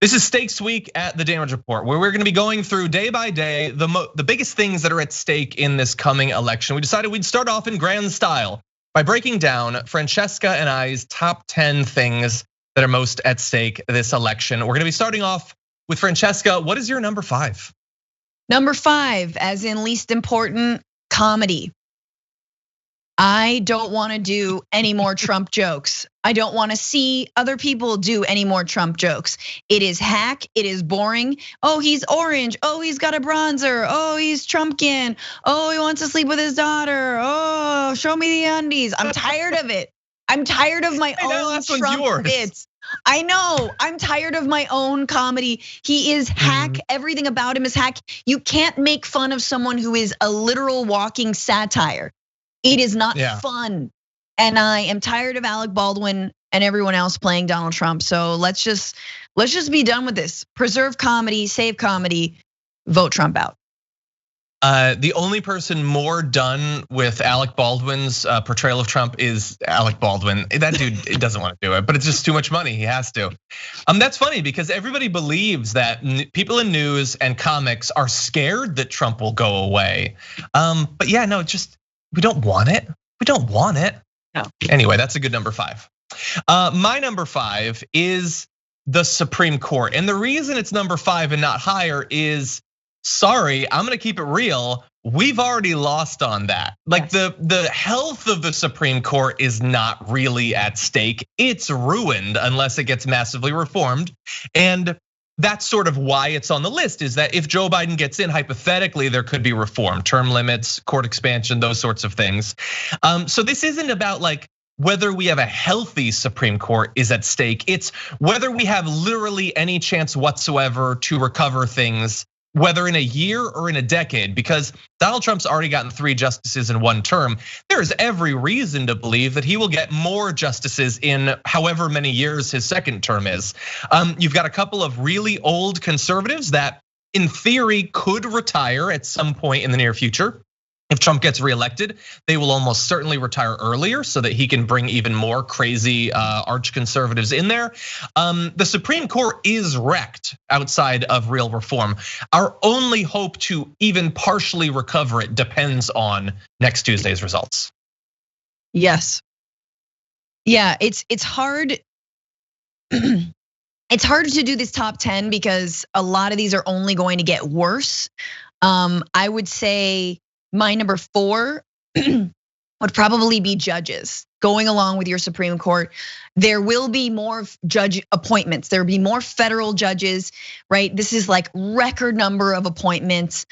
This is Stakes Week at the Damage Report, where we're gonna be going through day by day the biggest things that are at stake in this coming election. We decided we'd start off in grand style by breaking down Francesca and I's top 10 things that are most at stake this election. We're gonna be starting off with Francesca. What is your number 5? Number 5, as in least important, comedy. I don't want to do any more Trump jokes. I don't want to see other people do any more Trump jokes. It is hack, it is boring. Oh, he's orange. Oh, he's got a bronzer. Oh, he's Trumpkin. Oh, he wants to sleep with his daughter. Oh, show me the undies. I'm tired of it. I'm tired of my own Trump bits. I know, I'm tired of my own comedy. He is hack, everything about him is hack. You can't make fun of someone who is a literal walking satire. It is not fun. And I am tired of Alec Baldwin and everyone else playing Donald Trump. So let's just be done with this. Preserve comedy, save comedy, vote Trump out. The only person more done with Alec Baldwin's portrayal of Trump is Alec Baldwin. That dude doesn't want to do it, but it's just too much money. He has to. That's funny because everybody believes that people in news and comics are scared that Trump will go away. But yeah, no, we don't want it. We don't want it. No. Anyway, that's a good number 5. My number 5 is the Supreme Court. And the reason it's number 5 and not higher is, sorry, I'm gonna keep it real. We've already lost on that. Like the health of the Supreme Court is not really at stake. It's ruined unless it gets massively reformed. And that's sort of why it's on the list, is that if Joe Biden gets in, hypothetically, there could be reform, term limits, court expansion, those sorts of things. So this isn't about like whether we have a healthy Supreme Court is at stake. It's whether we have literally any chance whatsoever to recover things, whether in a year or in a decade, because Donald Trump's already gotten 3 justices in 1 term. There is every reason to believe that he will get more justices in however many years his second term is. You've got a couple of really old conservatives that in theory could retire at some point in the near future. If Trump gets reelected, they will almost certainly retire earlier so that he can bring even more crazy arch conservatives in there. The Supreme Court is wrecked outside of real reform. Our only hope to even partially recover it depends on next Tuesday's results. Yes. Yeah, it's hard. It's hard to do this top 10 because a lot of these are only going to get worse. I would say my number 4 would probably be judges. Going along with your Supreme Court, there will be more judge appointments. There will be more federal judges, right? This is like record number of appointments.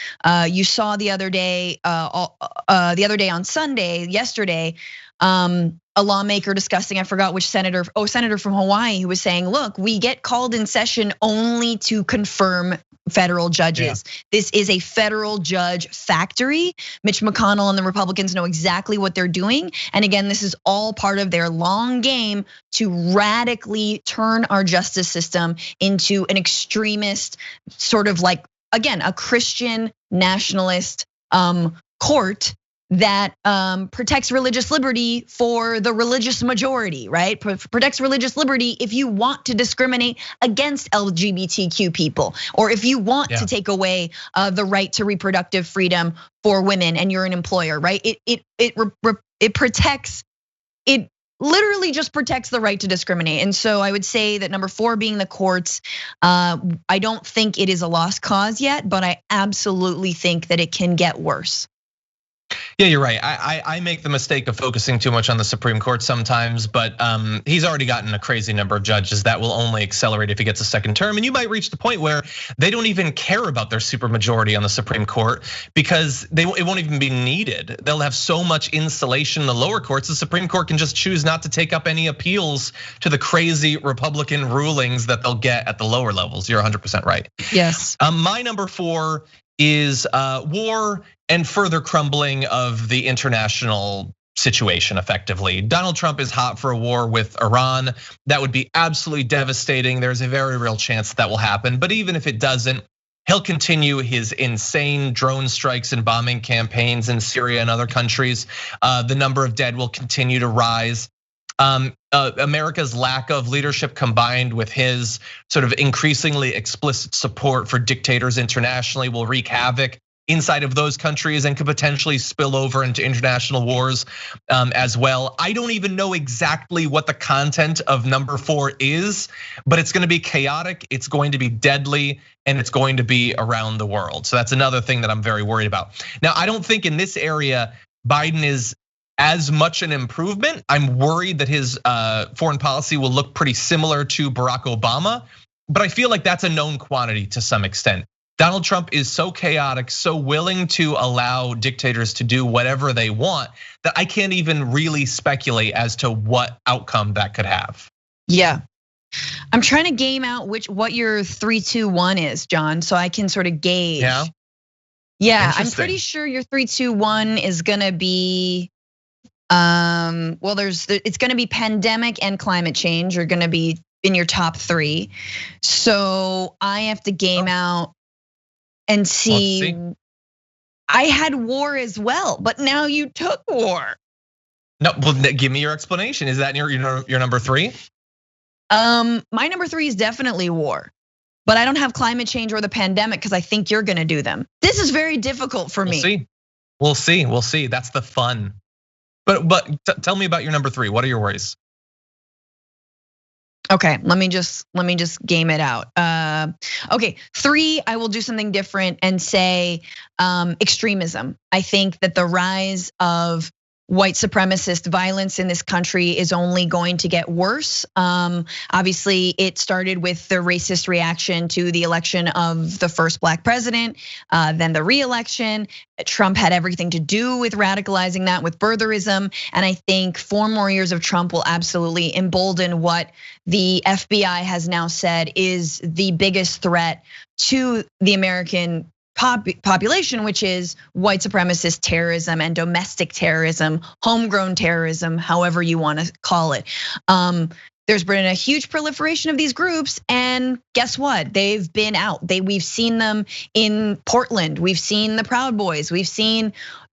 You saw the other day on Sunday, yesterday, a lawmaker discussing, I forgot which senator, senator from Hawaii, who was saying, look, we get called in session only to confirm federal judges. Yeah. This is a federal judge factory. Mitch McConnell and the Republicans know exactly what they're doing. And again, this is all part of their long game to radically turn our justice system into an extremist, sort of like, again, a Christian nationalist court that protects religious liberty for the religious majority, right? Protects religious liberty if you want to discriminate against LGBTQ people, or if you want to take away the right to reproductive freedom for women and you're an employer, right? It protects, it literally just protects the right to discriminate. And so I would say that number 4 being the courts, I don't think it is a lost cause yet, but I absolutely think that it can get worse. Yeah, you're right. I make the mistake of focusing too much on the Supreme Court sometimes, but he's already gotten a crazy number of judges that will only accelerate if he gets a second term. And you might reach the point where they don't even care about their supermajority on the Supreme Court because it won't even be needed. They'll have so much insulation in the lower courts, the Supreme Court can just choose not to take up any appeals to the crazy Republican rulings that they'll get at the lower levels. You're 100% right. Yes. My number 4 is war and further crumbling of the international situation effectively. Donald Trump is hot for a war with Iran. That would be absolutely devastating. There's a very real chance that will happen. But even if it doesn't, he'll continue his insane drone strikes and bombing campaigns in Syria and other countries. The number of dead will continue to rise. America's lack of leadership combined with his sort of increasingly explicit support for dictators internationally will wreak havoc inside of those countries and could potentially spill over into international wars as well. I don't even know exactly what the content of number 4 is, but it's gonna be chaotic, it's going to be deadly, and it's going to be around the world. So that's another thing that I'm very worried about. Now, I don't think in this area, Biden is as much an improvement. I'm worried that his foreign policy will look pretty similar to Barack Obama, but I feel like that's a known quantity to some extent. Donald Trump is so chaotic, so willing to allow dictators to do whatever they want that I can't even really speculate as to what outcome that could have. Yeah, I'm trying to game out what your 3, 2, 1 is, John, so I can sort of gauge. Yeah, I'm pretty sure your 3, 2, 1 is gonna be, well, it's gonna be pandemic and climate change are gonna be in your top 3. So I have to game out and see. I had war as well, but now you took war. No, well, give me your explanation. Is that your number 3? My number 3 is definitely war, but I don't have climate change or the pandemic because I think you're gonna do them. This is very difficult for me. We'll see. That's the fun. But tell me about your number 3. What are your worries? Okay, let me just game it out. Okay, 3, I will do something different and say extremism. I think that the rise of white supremacist violence in this country is only going to get worse. Obviously, it started with the racist reaction to the election of the first black president, then the re-election. Trump had everything to do with radicalizing that with birtherism. And I think 4 more years of Trump will absolutely embolden what the FBI has now said is the biggest threat to the American population, which is white supremacist terrorism and domestic terrorism, homegrown terrorism, however you want to call it. There's been a huge proliferation of these groups, and guess what? They've been out. We've seen them in Portland. We've seen the Proud Boys. We've seen,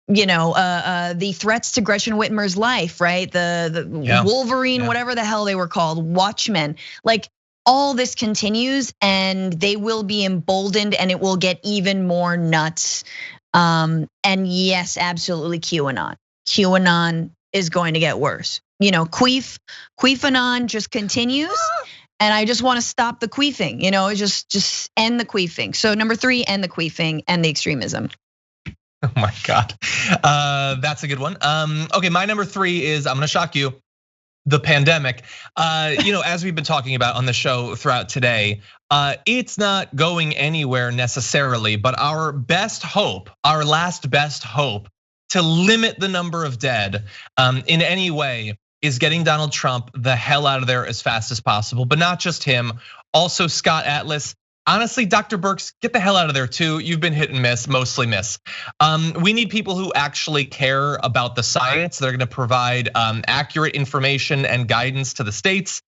the threats to Gretchen Whitmer's life, right? The Wolverine, whatever the hell they were called, Watchmen. Like, all this continues and they will be emboldened and it will get even more nuts. And yes, absolutely QAnon. QAnon is going to get worse. Queefanon just continues. And I just want to stop the queefing, just end the queefing. So number 3, end the queefing and the extremism. Oh my God, that's a good one. Okay, my number 3 is, I'm gonna shock you. The pandemic, as we've been talking about on the show throughout today, it's not going anywhere necessarily, but our best hope, our last best hope to limit the number of dead in any way is getting Donald Trump the hell out of there as fast as possible, but not just him, also Scott Atlas. Honestly, Dr. Birx, get the hell out of there too. You've been hit and miss, mostly miss. We need people who actually care about the science. They're gonna provide accurate information and guidance to the states.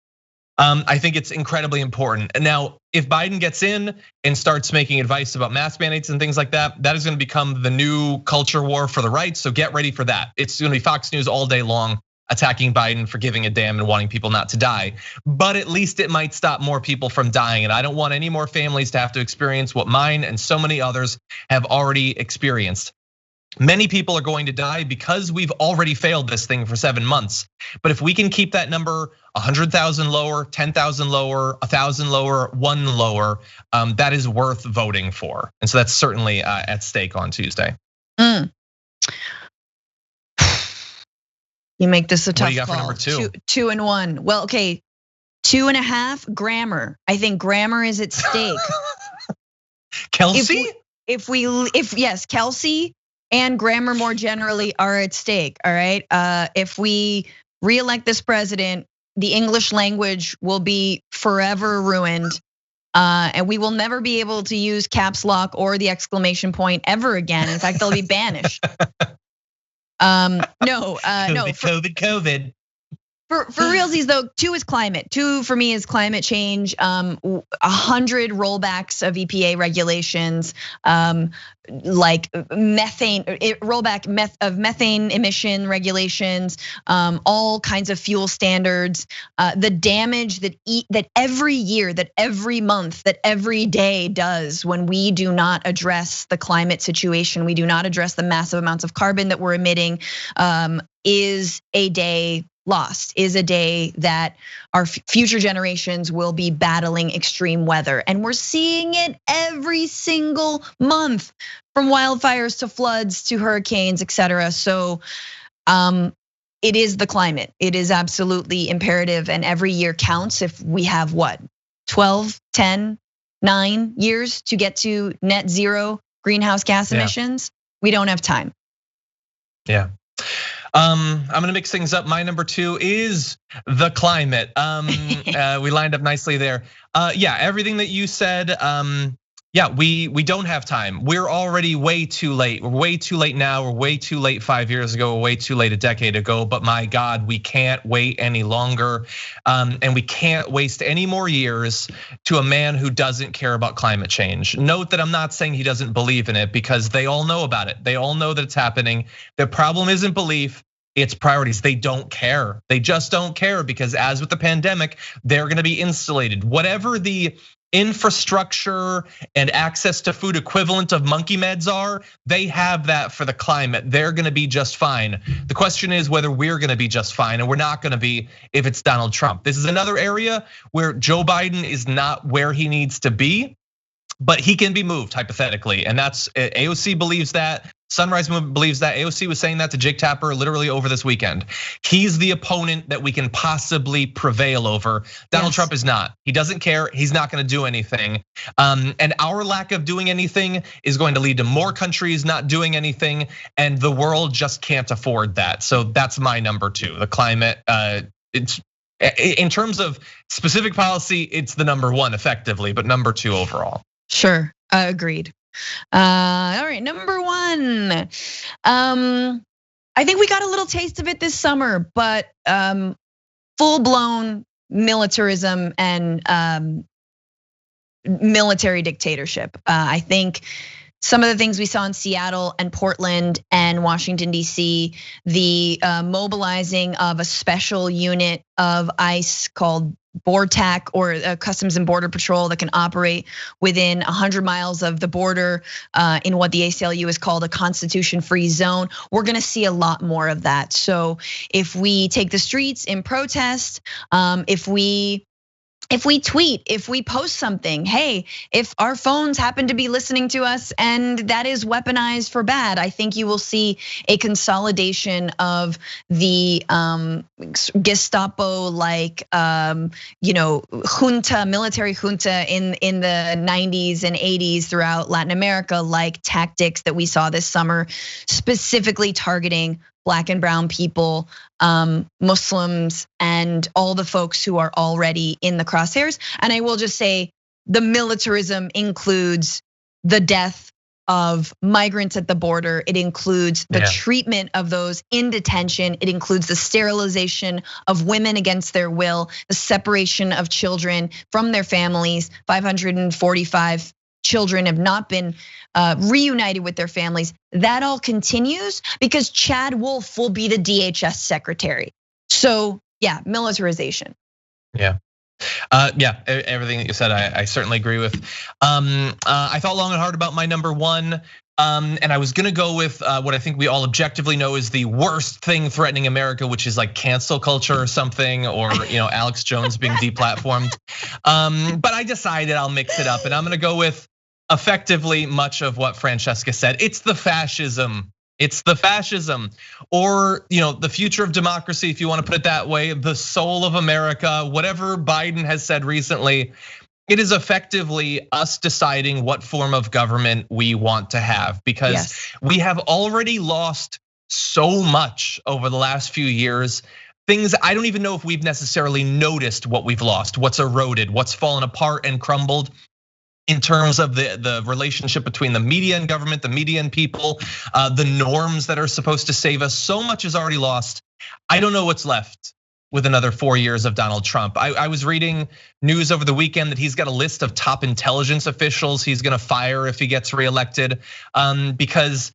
I think it's incredibly important. And now, if Biden gets in and starts making advice about mask mandates and things like that, that is gonna become the new culture war for the right, so get ready for that. It's gonna be Fox News all day long, attacking Biden for giving a damn and wanting people not to die. But at least it might stop more people from dying. And I don't want any more families to have to experience what mine and so many others have already experienced. Many people are going to die because we've already failed this thing for 7 months. But if we can keep that number 100,000 lower, 10,000 lower, 1,000 lower, 1 lower, that is worth voting for. And so that's certainly at stake on Tuesday. You make this a tough What do you got call. for number 2? 2 and 1. Well, okay, 2.5 grammar. I think grammar is at stake. Kelsey? If yes, Kelsey and grammar more generally are at stake. All right. If we reelect this president, the English language will be forever ruined. And we will never be able to use caps lock or the exclamation point ever again. In fact, they'll be banished. No. COVID. For realsies though, 2 is climate. 2 for me is climate change. 100 rollbacks of EPA regulations, like methane rollback of methane emission regulations, all kinds of fuel standards, the damage that every year, that every month, that every day does when we do not address the climate situation, we do not address the massive amounts of carbon that we're emitting, is a day lost, is a day that our future generations will be battling extreme weather. And we're seeing it every single month, from wildfires to floods to hurricanes, etc. So it is the climate. It is absolutely imperative, and every year counts. If we have 12, 10, 9 years to get to net zero greenhouse gas emissions, we don't have time. Yeah. I'm gonna mix things up. My number 2 is the climate. We lined up nicely there. Yeah, everything that you said. Yeah, we don't have time. We're already way too late. We're way too late now. We're way too late 5 years ago. We're way too late a decade ago. But my God, we can't wait any longer, and we can't waste any more years to a man who doesn't care about climate change. Note that I'm not saying he doesn't believe in it, because they all know about it. They all know that it's happening. The problem isn't belief. It's priorities. They don't care. They just don't care, because as with the pandemic, they're gonna be insulated. Whatever the infrastructure and access to food equivalent of monkey meds are, they have that for the climate. They're gonna be just fine. The question is whether we're gonna be just fine, and we're not gonna be if it's Donald Trump. This is another area where Joe Biden is not where he needs to be, but he can be moved hypothetically. And that's, AOC believes that. Sunrise Movement believes that. AOC was saying that to Jake Tapper literally over this weekend. He's the opponent that we can possibly prevail over. Donald Trump is not. He doesn't care. He's not gonna do anything. And our lack of doing anything is going to lead to more countries not doing anything, and the world just can't afford that. So that's my number 2, the climate. It's, in terms of specific policy, it's the number 1 effectively, but number 2 overall. Sure, agreed. All right, number 1. I think we got a little taste of it this summer, but full-blown militarism and military dictatorship. I think some of the things we saw in Seattle and Portland and Washington DC, the mobilizing of a special unit of ICE called BORTAC, or Customs and Border Patrol, that can operate within 100 miles of the border in what the ACLU is called a constitution-free zone. We're gonna see a lot more of that. So if we take the streets in protest, if we tweet, if we post something, hey, if our phones happen to be listening to us and that is weaponized for bad, I think you will see a consolidation of the Gestapo like junta, military junta in the 90s and 80s throughout Latin America, like tactics that we saw this summer, specifically targeting Black and brown people, Muslims, and all the folks who are already in the crosshairs. And I will just say the militarism includes the death of migrants at the border. It includes the treatment of those in detention. It includes the sterilization of women against their will, the separation of children from their families. 545 children have not been reunited with their families. That all continues because Chad Wolf will be the DHS secretary. So yeah, militarization. Yeah, everything that you said, I certainly agree with. I thought long and hard about my number 1. And I was gonna go with what I think we all objectively know is the worst thing threatening America, which is like cancel culture or something, or Alex Jones being deplatformed. But I decided I'll mix it up, and I'm gonna go with effectively much of what Francesca said. It's the fascism. It's the fascism, or the future of democracy, if you want to put it that way, the soul of America, whatever Biden has said recently. It is effectively us deciding what form of government we want to have, because we have already lost so much over the last few years. Things I don't even know if we've necessarily noticed what we've lost, what's eroded, what's fallen apart and crumbled. In terms of the relationship between the media and government, the media and people, the norms that are supposed to save us, so much is already lost. I don't know what's left. with another 4 years of Donald Trump. I was reading news over the weekend that he's got a list of top intelligence officials he's gonna fire if he gets reelected, because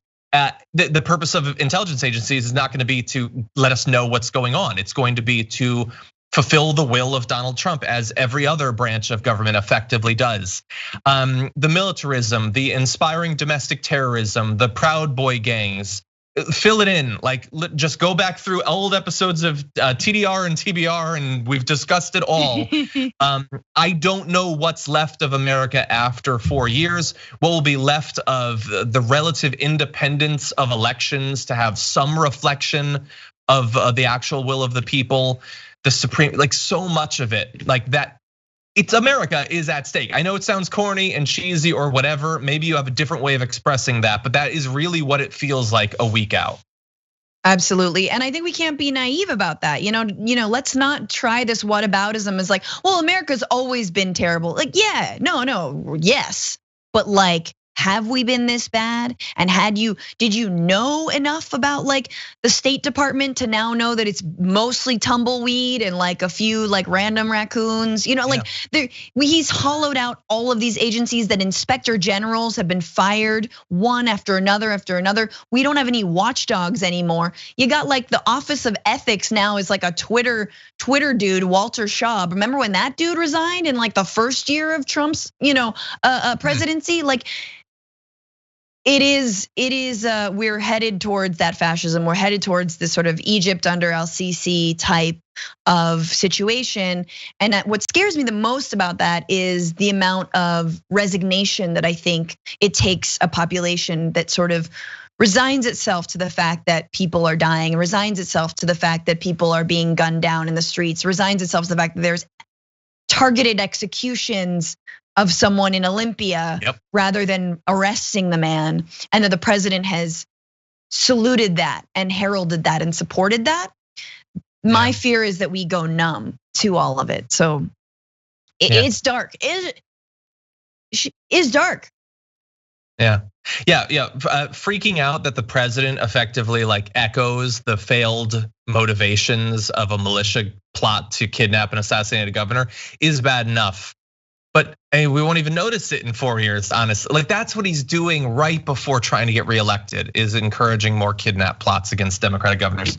the purpose of intelligence agencies is not gonna be to let us know what's going on. It's going to be to fulfill the will of Donald Trump, as every other branch of government effectively does. The militarism, the inspiring domestic terrorism, the Proud Boy gangs, fill it in. Like, just go back through old episodes of TDR and TBR, and we've discussed it all. I don't know what's left of America after 4 years. What will be left of the relative independence of elections to have some reflection of the actual will of the people, the Supreme, like so much of it, like that. It's America is at stake. I know it sounds corny and cheesy or whatever. Maybe you have a different way of expressing that, but that is really what it feels like a week out. Absolutely, and I think we can't be naive about that. Let's not try this whataboutism as like, well, America's always been terrible. Like, yeah, no, yes, but like, have we been this bad? And did you know enough about like the State Department to now know that it's mostly tumbleweed and like a few like random raccoons? He's hollowed out all of these agencies. That inspector generals have been fired one after another after another. We don't have any watchdogs anymore. You got like the Office of Ethics now is like a Twitter dude, Walter Shaw. Remember when that dude resigned in like the first year of Trump's presidency? Like, it is. We're headed towards that fascism. We're headed towards this sort of Egypt under al-Sisi type of situation. And what scares me the most about that is the amount of resignation that I think it takes a population that sort of resigns itself to the fact that people are dying, resigns itself to the fact that people are being gunned down in the streets, resigns itself to the fact that there's targeted executions of someone in Olympia, rather than arresting the man, and that the president has saluted that and heralded that and supported that. My fear is that we go numb to all of it. So it's dark. It is dark. Yeah. Freaking out that the president effectively like echoes the failed motivations of a militia plot to kidnap and assassinate a governor is bad enough. But we won't even notice it in 4 years, honestly. Like, that's what he's doing right before trying to get reelected, is encouraging more kidnap plots against Democratic governors.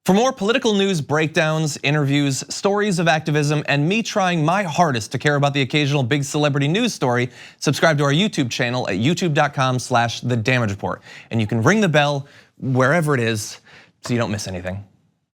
For more political news breakdowns, interviews, stories of activism, and me trying my hardest to care about the occasional big celebrity news story, subscribe to our YouTube channel at youtube.com/thedamagereport. And you can ring the bell wherever it is so you don't miss anything.